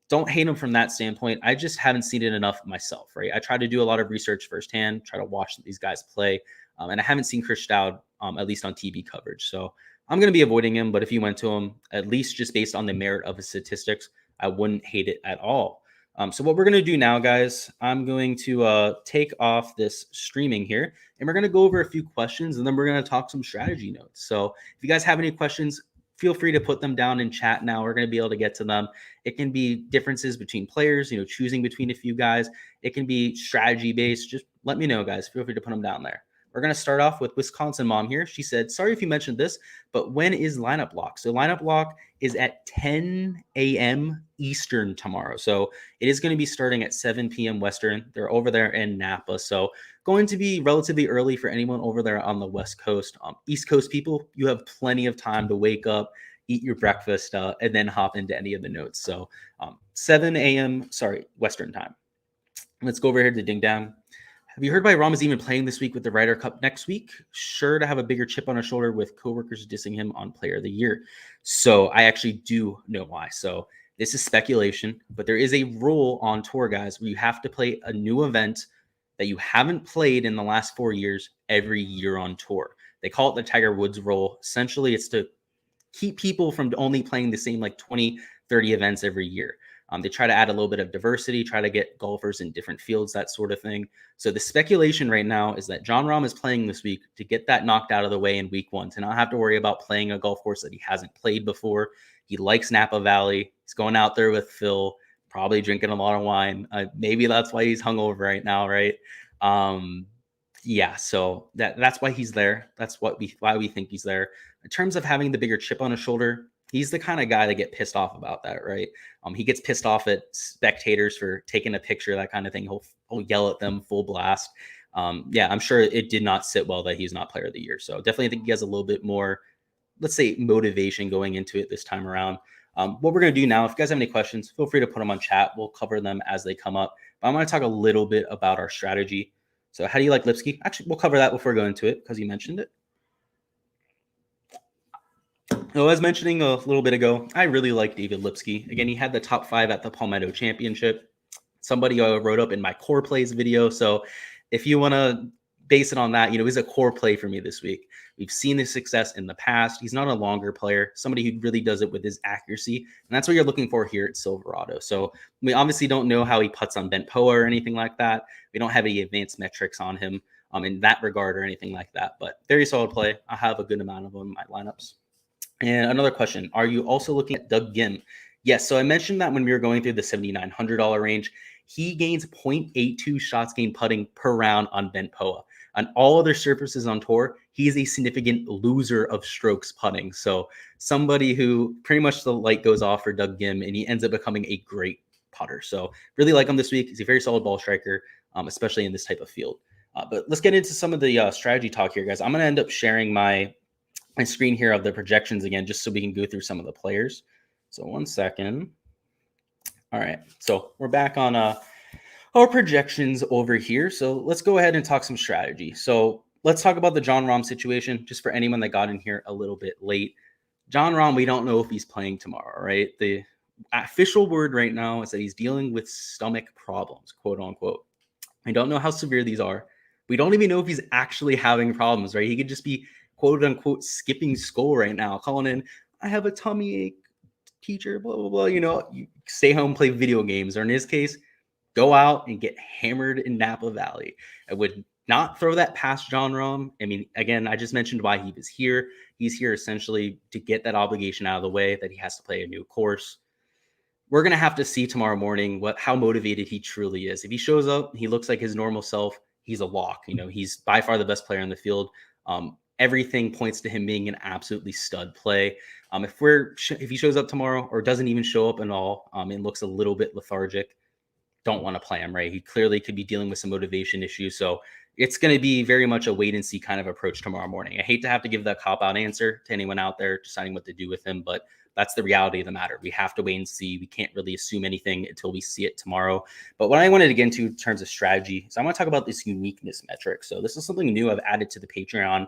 don't hate him from that standpoint. I just haven't seen it enough myself, right? I try to do a lot of research firsthand, try to watch these guys play. And I haven't seen Chris Stroud, at least on TV coverage. So I'm going to be avoiding him. But if you went to him, at least just based on the merit of his statistics, I wouldn't hate it at all. So what we're going to do now, guys, I'm going to take off this streaming here, and we're going to go over a few questions, and then we're going to talk some strategy notes. So if you guys have any questions, feel free to put them down in chat now. We're going to be able to get to them. It can be differences between players, choosing between a few guys. It can be strategy based. Just let me know, guys. Feel free to put them down there. We're going to start off with Wisconsin Mom here. She said, sorry if you mentioned this, but when is lineup lock? So lineup lock is at 10 a.m. Eastern tomorrow. So it is going to be starting at 7 p.m. Western. They're over there in Napa. So going to be relatively early for anyone over there on the West Coast. East Coast people, you have plenty of time to wake up, eat your breakfast, and then hop into any of the notes. So 7 a.m., Western time. Let's go over here to Ding Dang. Have you heard why Rom is even playing this week with the Ryder Cup next week? Sure to have a bigger chip on his shoulder with coworkers dissing him on Player of the Year. So I actually do know why. So this is speculation, but there is a rule on tour, guys, where you have to play a new event that you haven't played in the last 4 years every year on tour. They call it the Tiger Woods rule. Essentially, it's to keep people from only playing the same 20, 30 events every year. They try to add a little bit of diversity, try to get golfers in different fields, that sort of thing. So the speculation right now is that Jon Rahm is playing this week to get that knocked out of the way in week 1, to not have to worry about playing a golf course that he hasn't played before. He likes Napa Valley. He's going out there with Phil, probably drinking a lot of wine. Maybe that's why he's hungover right now, right? So that's why he's there. That's why we think he's there. In terms of having the bigger chip on his shoulder, he's the kind of guy that get pissed off about that, right? He gets pissed off at spectators for taking a picture, that kind of thing. He'll yell at them full blast. I'm sure it did not sit well that he's not Player of the Year. So definitely think he has a little bit more, let's say, motivation going into it this time around. What we're going to do now, if you guys have any questions, feel free to put them on chat. We'll cover them as they come up. But I'm going to talk a little bit about our strategy. So how do you like Lipsky? Actually, we'll cover that before we go into it because you mentioned it. So as mentioning a little bit ago, I really like David Lipsky. Again, he had the top 5 at the Palmetto Championship. Somebody wrote up in my core plays video. So if you want to base it on that, he's a core play for me this week. We've seen his success in the past. He's not a longer player, somebody who really does it with his accuracy. And that's what you're looking for here at Silverado. So we obviously don't know how he putts on bent POA or anything like that. We don't have any advanced metrics on him in that regard or anything like that. But very solid play. I have a good amount of them in my lineups. And another question, are you also looking at Doug Ginn? Yes, so I mentioned that when we were going through the $7,900 range, he gains 0.82 shots gained putting per round on bent POA. On all other surfaces on tour, he is a significant loser of strokes putting. So somebody who pretty much the light goes off for Doug Ginn, and he ends up becoming a great putter. So really like him this week. He's a very solid ball striker, especially in this type of field. But let's get into some of the strategy talk here, guys. I'm going to end up sharing my screen here of the projections again, just so we can go through some of the players. So 1 second. All right. So we're back on our projections over here. So let's go ahead and talk some strategy. So let's talk about the Jon Rahm situation, just for anyone that got in here a little bit late. Jon Rahm, we don't know if he's playing tomorrow, right? official word right now is that he's dealing with stomach problems, quote unquote. I don't know how severe these are. We don't even know if he's actually having problems, right? He could just be quote unquote skipping school right now, calling in, I have a tummy ache, teacher, blah, blah, blah. You stay home, play video games, or in his case, go out and get hammered in Napa Valley. I would not throw that past John Rahm. I mean, again, I just mentioned why he was here. He's here essentially to get that obligation out of the way that he has to play a new course. We're going to have to see tomorrow morning how motivated he truly is. If he shows up, he looks like his normal self, he's a lock. He's by far the best player in the field. Everything points to him being an absolutely stud play. If he shows up tomorrow or doesn't even show up at all and looks a little bit lethargic, don't want to play him, right? He clearly could be dealing with some motivation issues. So it's going to be very much a wait and see kind of approach tomorrow morning. I hate to have to give that cop-out answer to anyone out there deciding what to do with him, but that's the reality of the matter. We have to wait and see. We can't really assume anything until we see it tomorrow. But what I wanted to get into in terms of strategy is I want to talk about this uniqueness metric. So this is something new I've added to the Patreon.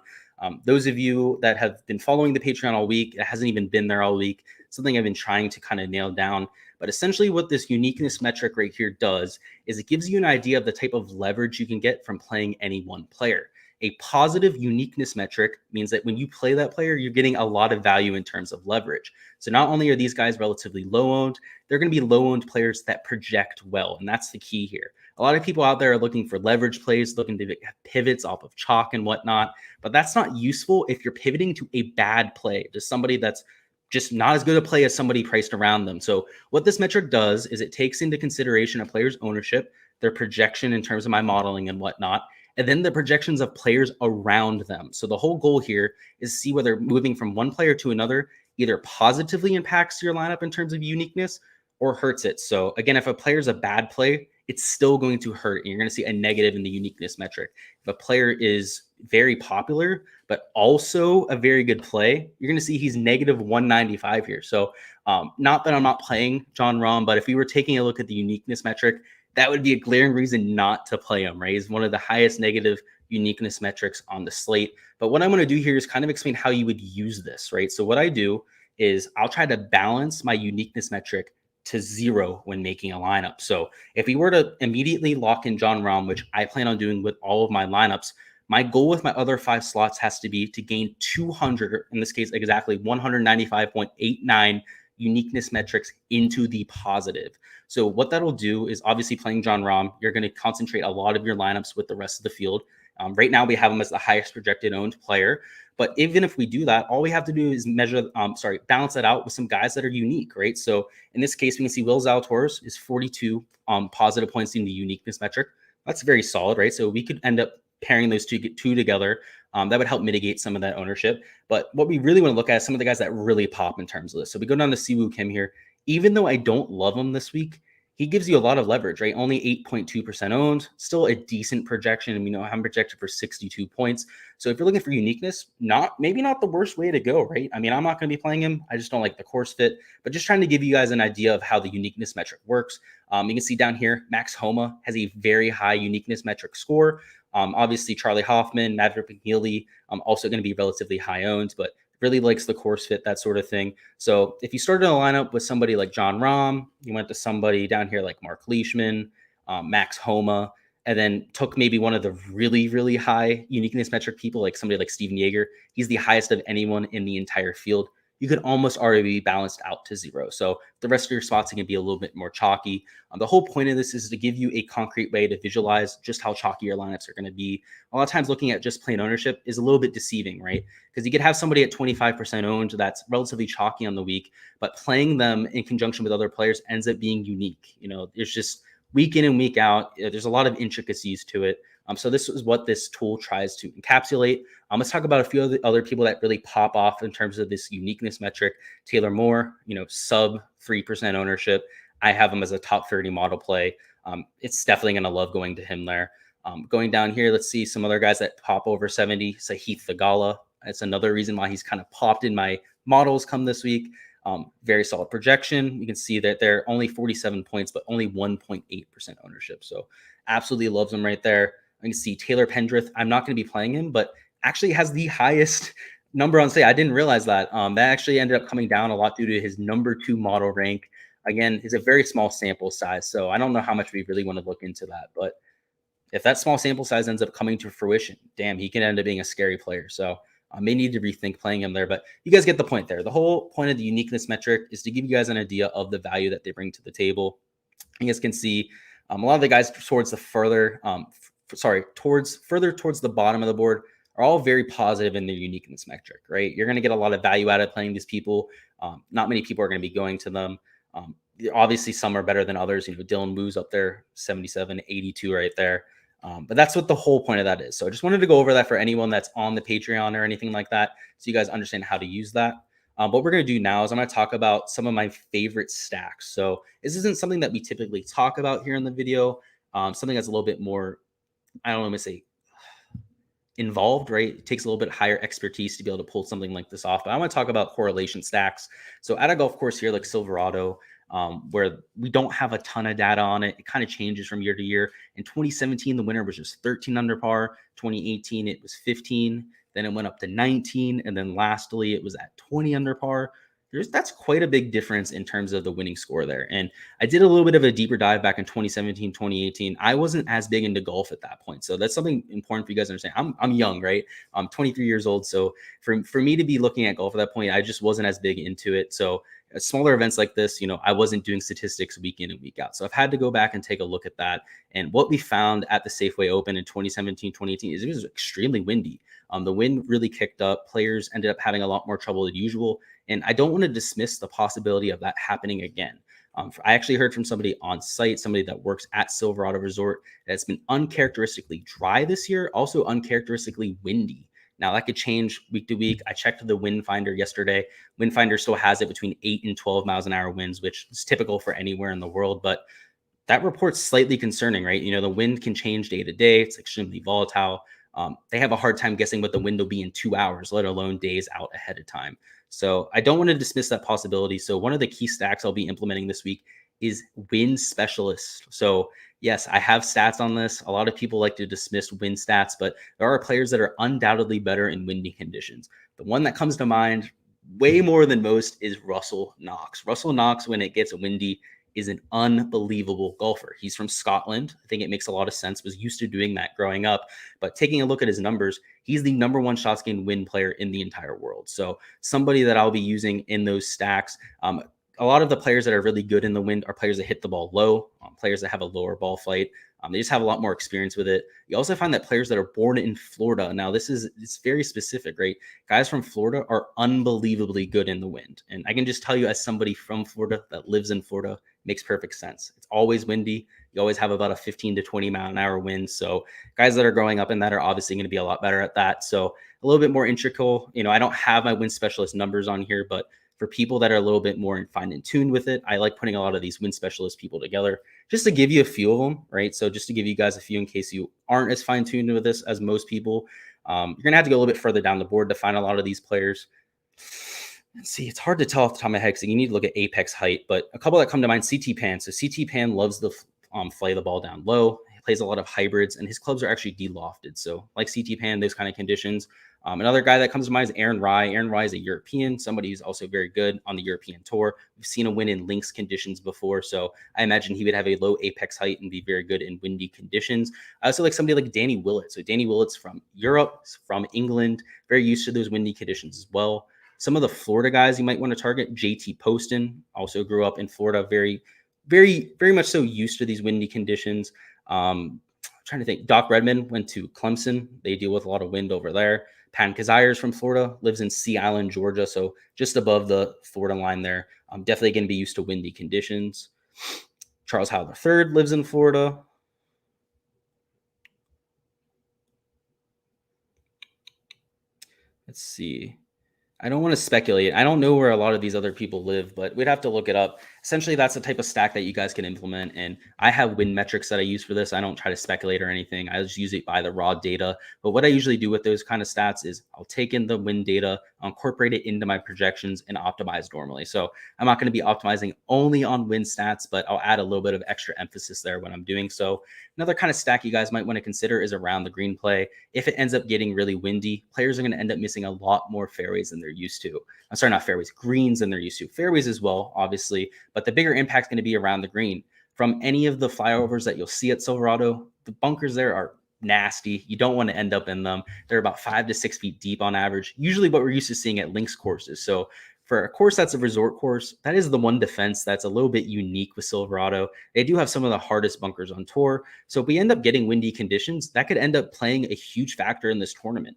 Those of you that have been following the Patreon all week, it hasn't even been there all week, something I've been trying to kind of nail down. But essentially what this uniqueness metric right here does is it gives you an idea of the type of leverage you can get from playing any one player. A positive uniqueness metric means that when you play that player, you're getting a lot of value in terms of leverage. So not only are these guys relatively low owned, they're going to be low owned players that project well. And that's the key here. A lot of people out there are looking for leverage plays, looking to have pivots off of chalk and whatnot. But that's not useful if you're pivoting to a bad play, to somebody that's just not as good a play as somebody priced around them. So what this metric does is it takes into consideration a player's ownership, their projection in terms of my modeling and whatnot, and then the projections of players around them. So the whole goal here is to see whether moving from one player to another either positively impacts your lineup in terms of uniqueness or hurts it. So again, if a player is a bad play, it's still going to hurt. And you're going to see a negative in the uniqueness metric. If a player is very popular, but also a very good play, you're going to see he's negative 195 here. So not that I'm not playing John Rahm, but if we were taking a look at the uniqueness metric, that would be a glaring reason not to play him, right? He's one of the highest negative uniqueness metrics on the slate. But what I'm going to do here is kind of explain how you would use this, right? So what I do is I'll try to balance my uniqueness metric to 0 when making a lineup. So if we were to immediately lock in John Rahm, which I plan on doing with all of my lineups, my goal with my other 5 slots has to be to gain 200, in this case, exactly 195.89 uniqueness metrics into the positive. So what that'll do is obviously playing John Rahm, you're going to concentrate a lot of your lineups with the rest of the field. Right now we have him as the highest projected owned player. But even if we do that, all we have to do is balance that out with some guys that are unique, right? So in this case, we can see Will Zalatoris is 42 positive points in the uniqueness metric. That's very solid, right? So we could end up pairing those two together. That would help mitigate some of that ownership. But what we really want to look at is some of the guys that really pop in terms of this. So we go down to Siw Kim here. Even though I don't love him this week, he gives you a lot of leverage, right? Only 8.2% owned, still a decent projection. And I'm projected for 62 points. So if you're looking for uniqueness, maybe not the worst way to go, right? I mean, I'm not going to be playing him. I just don't like the course fit, but just trying to give you guys an idea of how the uniqueness metric works. You can see down here, Max Homa has a very high uniqueness metric score. Obviously, Charlie Hoffman, Maverick McNeely, also going to be relatively high owned, but really likes the course fit, that sort of thing. So if you started a lineup with somebody like John Rahm, you went to somebody down here like Mark Leishman, Max Homa, and then took maybe one of the really, really high uniqueness metric people, like somebody like Steven Yeager. He's the highest of anyone in the entire field. You could almost already be balanced out to 0. So the rest of your spots can be a little bit more chalky. The whole point of this is to give you a concrete way to visualize just how chalky your lineups are going to be. A lot of times looking at just plain ownership is a little bit deceiving, right? Because you could have somebody at 25% owned that's relatively chalky on the week, but playing them in conjunction with other players ends up being unique. There's just week in and week out, there's a lot of intricacies to it. So this is what this tool tries to encapsulate. Let's talk about a few of the other people that really pop off in terms of this uniqueness metric. Taylor Moore, sub 3% ownership. I have him as a top 30 model play. It's definitely going to love going to him there. Going down here, let's see some other guys that pop over 70. Sahith Theegala. That's another reason why he's kind of popped in my models come this week. Very solid projection. You can see that they're only 47 points, but only 1.8% ownership. So absolutely loves him right there. You can see Taylor Pendrith. I'm not going to be playing him, but actually has the highest number on say. I didn't realize that. That actually ended up coming down a lot due to his number 2 model rank. again, it's a very small sample size. So I don't know how much we really want to look into that. But if that small sample size ends up coming to fruition, damn, he can end up being a scary player. So I may need to rethink playing him there, but you guys get the point there. The whole point of the uniqueness metric is to give you guys an idea of the value that they bring to the table. You guys can see a lot of the guys towards the further towards the bottom of the board are all very positive in their uniqueness metric, right? You're going to get a lot of value out of playing these people. Not many people are going to be going to them. Obviously, some are better than others. Dylan Wu's up there, 77, 82 right there. But that's what the whole point of that is. So I just wanted to go over that for anyone that's on the Patreon or anything like that, so you guys understand how to use that. What we're going to do now is I'm going to talk about some of my favorite stacks. So this isn't something that we typically talk about here in the video. Something that's a little bit more, I don't want to say involved, right? It takes a little bit higher expertise to be able to pull something like this off. But I want to talk about correlation stacks. So at a golf course here like Silverado, where we don't have a ton of data on it. It kind of changes from year to year. In 2017, the winner was just 13 under par. 2018, it was 15. Then it went up to 19. And then lastly, it was at 20 under par. That's quite a big difference in terms of the winning score there. And I did a little bit of a deeper dive back in 2017, 2018. I wasn't as big into golf at that point. So that's something important for you guys to understand. I'm young, right? I'm 23 years old. So for me to be looking at golf at that point, I just wasn't as big into it. So smaller events like this, I wasn't doing statistics week in and week out. So I've had to go back and take a look at that. And what we found at the Safeway Open in 2017, 2018 is it was extremely windy. The wind really kicked up. Players ended up having a lot more trouble than usual. And I don't want to dismiss the possibility of that happening again. I actually heard from somebody on site, somebody that works at Silverado Resort, that it's been uncharacteristically dry this year, also uncharacteristically windy. Now, that could change week to week. I checked the wind finder yesterday. Wind finder still has it between 8 and 12 miles an hour winds, which is typical for anywhere in the world. But that report's slightly concerning, right? The wind can change day to day. It's extremely volatile. They have a hard time guessing what the wind will be in 2 hours, let alone days out ahead of time. So I don't want to dismiss that possibility. So one of the key stacks I'll be implementing this week is wind specialist. So yes, I have stats on this. A lot of people like to dismiss wind stats, but there are players that are undoubtedly better in windy conditions. The one that comes to mind way more than most is Russell Knox. Russell Knox, when it gets windy, is an unbelievable golfer. He's from Scotland. I think it makes a lot of sense. Was used to doing that growing up. But taking a look at his numbers, he's the number one shots gained win player in the entire world. So somebody that I'll be using in those stacks. A lot of the players that are really good in the wind are players that hit the ball low, players that have a lower ball flight. They just have a lot more experience with it. You also find that players that are born in Florida. Now, it's very specific, right? Guys from Florida are unbelievably good in the wind. And I can just tell you as somebody from Florida that lives in Florida, makes perfect sense. It's always windy. You always have about a 15 to 20 mile an hour wind. So guys that are growing up in that are obviously going to be a lot better at that. So a little bit more integral. I don't have my wind specialist numbers on here, but for people that are a little bit more fine and tuned with it, I like putting a lot of these wind specialist people together just to give you a few of them, right? So just to give you guys a few in case you aren't as fine tuned with this as most people. You're going to have to go a little bit further down the board to find a lot of these players. Let's see, it's hard to tell off the top of my head because you need to look at apex height, but a couple that come to mind, CT Pan. So CT Pan loves to fly the ball down low. He plays a lot of hybrids, and his clubs are actually de-lofted. So like CT Pan, those kind of conditions. Another guy that comes to mind is Aaron Rye. Aaron Rye is a European, somebody who's also very good on the European tour. We've seen him win in links conditions before, so I imagine he would have a low apex height and be very good in windy conditions. I also like somebody like Danny Willett. So Danny Willett's from Europe, from England, very used to those windy conditions as well. Some of the Florida guys you might want to target, JT Poston, also grew up in Florida, very, very, very much so used to these windy conditions. Trying to think, Doc Redman went to Clemson. They deal with a lot of wind over there. Pan Kazires from Florida, lives in Sea Island, Georgia, so just above the Florida line there. Definitely going to be used to windy conditions. Charles Howell III lives in Florida. Let's see. I don't want to speculate. I don't know where a lot of these other people live, but we'd have to look it up. Essentially, that's the type of stack that you guys can implement. And I have wind metrics that I use for this. I don't try to speculate or anything. I just use it by the raw data. But what I usually do with those kind of stats is I'll take in the wind data, incorporate it into my projections, and optimize normally. So I'm not going to be optimizing only on wind stats, but I'll add a little bit of extra emphasis there when I'm doing so. Another kind of stack you guys might want to consider is around the green play. If it ends up getting really windy, players are going to end up missing a lot more fairways than they're used to. I'm sorry, not fairways, greens than they're used to. Fairways as well, obviously, but the bigger impact is going to be around the green. From any of the flyovers that you'll see at Silverado, the bunkers there are nasty. You don't want to end up in them. They're about 5 to 6 feet deep on average, usually what we're used to seeing at links courses. So for a course that's a resort course, that is the one defense that's a little bit unique with Silverado. They do have some of the hardest bunkers on tour. So if we end up getting windy conditions, that could end up playing a huge factor in this tournament.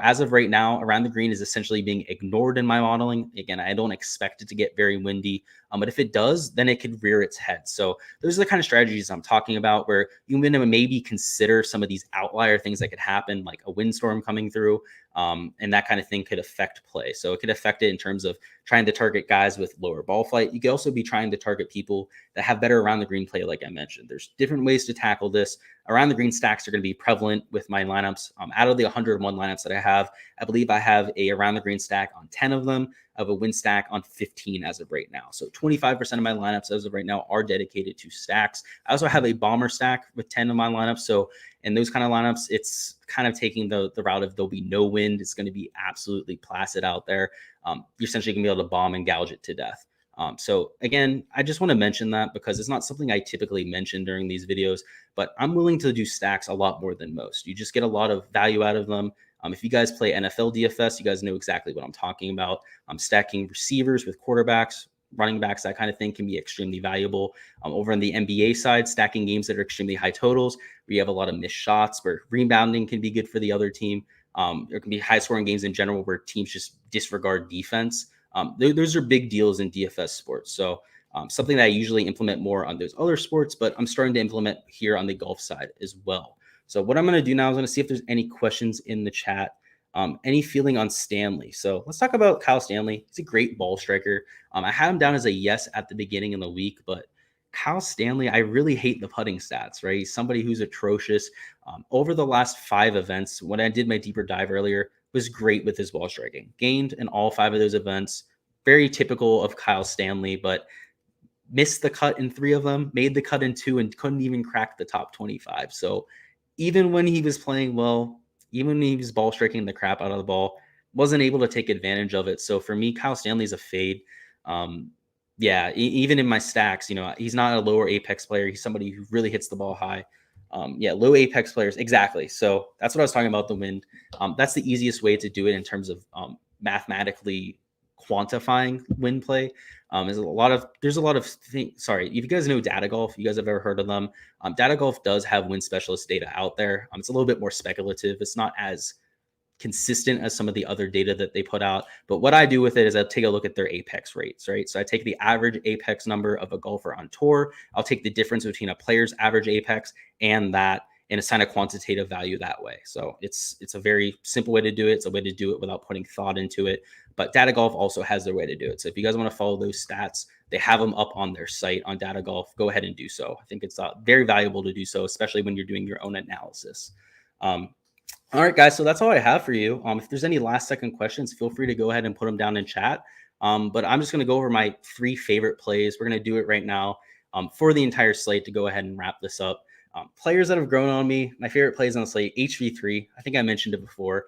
As of right now, around the green is essentially being ignored in my modeling. Again, I don't expect it to get very windy, but if it does, then it could rear its head. So those are the kind of strategies I'm talking about, where you maybe consider some of these outlier things that could happen, like a windstorm coming through, and that kind of thing could affect play. So it could affect it in terms of trying to target guys with lower ball flight. You could also be trying to target people that have better around the green play, like I mentioned. There's different ways to tackle this. Around the green stacks are going to be prevalent with my lineups. Out of the 101 lineups that I have, I believe I have a around the green stack on 10 of them, of a wind stack on 15 as of right now. So 25% of my lineups as of right now are dedicated to stacks. I also have a bomber stack with 10 of my lineups. So in those kind of lineups, it's kind of taking the route of there'll be no wind. It's going to be absolutely placid out there. You're essentially going to be able to bomb and gouge it to death. So again, I just want to mention that because it's not something I typically mention during these videos, but I'm willing to do stacks a lot more than most. You just get a lot of value out of them. If you guys play NFL DFS, you guys know exactly what I'm talking about. Stacking receivers with quarterbacks, running backs, that kind of thing can be extremely valuable. Over on the NBA side, stacking games that are extremely high totals, where you have a lot of missed shots, where rebounding can be good for the other team. There can be high scoring games in general where teams just disregard defense. Those are big deals in DFS sports. So something that I usually implement more on those other sports, but I'm starting to implement here on the golf side as well. So what I'm going to do now is I'm going to see if there's any questions in the chat. Any feeling on Stanley? So let's talk about Kyle Stanley. He's a great ball striker. I had him down as a yes at the beginning of the week, but Kyle Stanley, I really hate the putting stats, right? He's somebody who's atrocious. Over the last 5 events, when I did my deeper dive earlier, was great with his ball striking. Gained in all 5 of those events. Very typical of Kyle Stanley, but missed the cut in 3 of them, made the cut in 2, and couldn't even crack the top 25. So even when he was playing well, even when he was ball striking the crap out of the ball, wasn't able to take advantage of it. So for me, Kyle Stanley's a fade. Even in my stacks, he's not a lower apex player. He's somebody who really hits the ball high. Low apex players. Exactly. So that's what I was talking about, the wind. That's the easiest way to do it in terms of mathematically quantifying wind play. There's a lot of things. Sorry, if you guys know Data Golf, you guys have ever heard of them. Data Golf does have wind specialist data out there. It's a little bit more speculative. It's not as consistent as some of the other data that they put out. But what I do with it is I take a look at their apex rates, right? So I take the average apex number of a golfer on tour. I'll take the difference between a player's average apex and that, and assign a quantitative value that way. So it's a very simple way to do it. It's a way to do it without putting thought into it. But Data Golf also has their way to do it. So if you guys want to follow those stats, they have them up on their site on Data Golf. Go ahead and do so. I think it's very valuable to do so, especially when you're doing your own analysis. All right, guys. So that's all I have for you. If there's any last second questions, feel free to go ahead and put them down in chat. But I'm just going to go over my 3 favorite plays. We're going to do it right now for the entire slate to go ahead and wrap this up. Players that have grown on me, my favorite plays on the slate, HV3. I think I mentioned it before.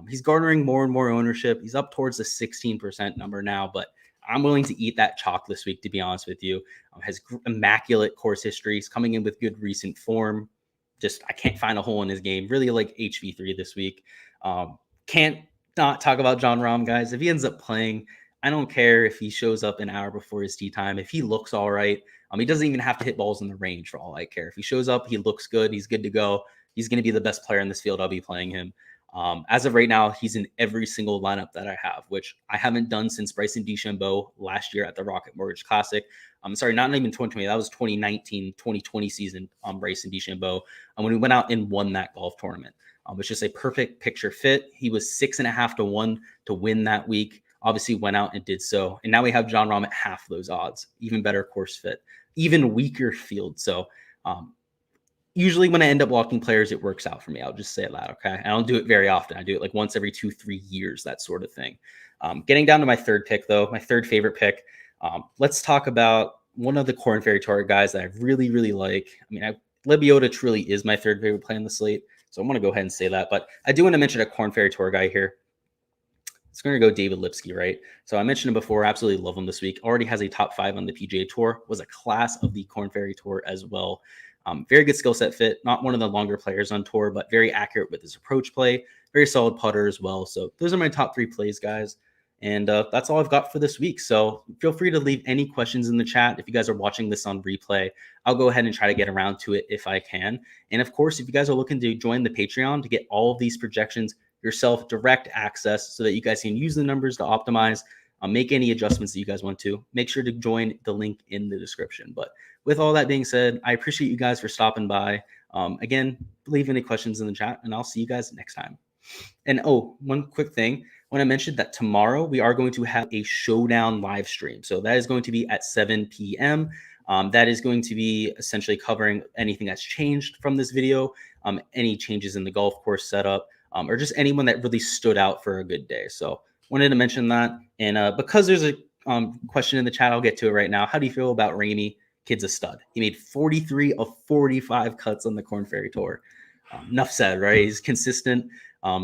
He's garnering more and more ownership. He's up towards the 16% number now, but I'm willing to eat that chalk this week, to be honest with you. Has immaculate course history. He's coming in with good recent form. I can't find a hole in his game. Really like HV3 this week. Can't not talk about Jon Rahm, guys. If he ends up playing, I don't care if he shows up an hour before his tee time. If he looks all right, he doesn't even have to hit balls in the range for all I care. If he shows up, he looks good. He's good to go. He's going to be the best player in this field. I'll be playing him. As of right now, he's in every single lineup that I have, which I haven't done since Bryson DeChambeau last year at the Rocket Mortgage Classic. Sorry, not even 2020. That was 2019, 2020 season on Bryson DeChambeau. When we went out and won that golf tournament. It was just a perfect picture fit. He was 6.5 to 1 to win that week. Obviously went out and did so. And now we have Jon Rahm at half those odds. Even better course fit. Even weaker field. So usually when I end up walking players, it works out for me. I'll just say that, okay? I don't do it very often. I do it like once every 2-3 years, that sort of thing. Getting down to my third pick, though, my third favorite pick. Let's talk about one of the Korn Ferry Tour guys that I really, really like. Lebiota truly is my third favorite play on the slate. So I'm going to go ahead and say that. But I do want to mention a Korn Ferry Tour guy here. It's going to go David Lipsky, right? So I mentioned him before. Absolutely love him this week. Already has a top 5 on the PGA Tour. Was a class of the Korn Ferry Tour as well. Very good skill set fit. Not one of the longer players on tour, but very accurate with his approach play. Very solid putter as well. So those are my top 3 plays, guys. And that's all I've got for this week. So feel free to leave any questions in the chat. If you guys are watching this on replay, I'll go ahead and try to get around to it if I can. And of course, if you guys are looking to join the Patreon to get all of these projections yourself, direct access, so that you guys can use the numbers to optimize, make any adjustments that you guys want to, make sure to join the link in the description. But with all that being said, I appreciate you guys for stopping by. Again, leave any questions in the chat, and I'll see you guys next time. And oh, one quick thing. When I mentioned that tomorrow we are going to have a showdown live stream. So that is going to be at 7 p.m. That is going to be essentially covering anything that's changed from this video, any changes in the golf course setup, or just anyone that really stood out for a good day. So wanted to mention that. And because there's a question in the chat, I'll get to it right now. How do you feel about Ramey? Kid's a stud. He made 43 of 45 cuts on the Korn Ferry Tour. Enough said, right? He's consistent.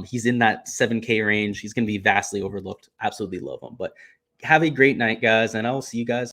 He's in that 7K range. He's going to be vastly overlooked. Absolutely love him. But have a great night, guys, and I will see you guys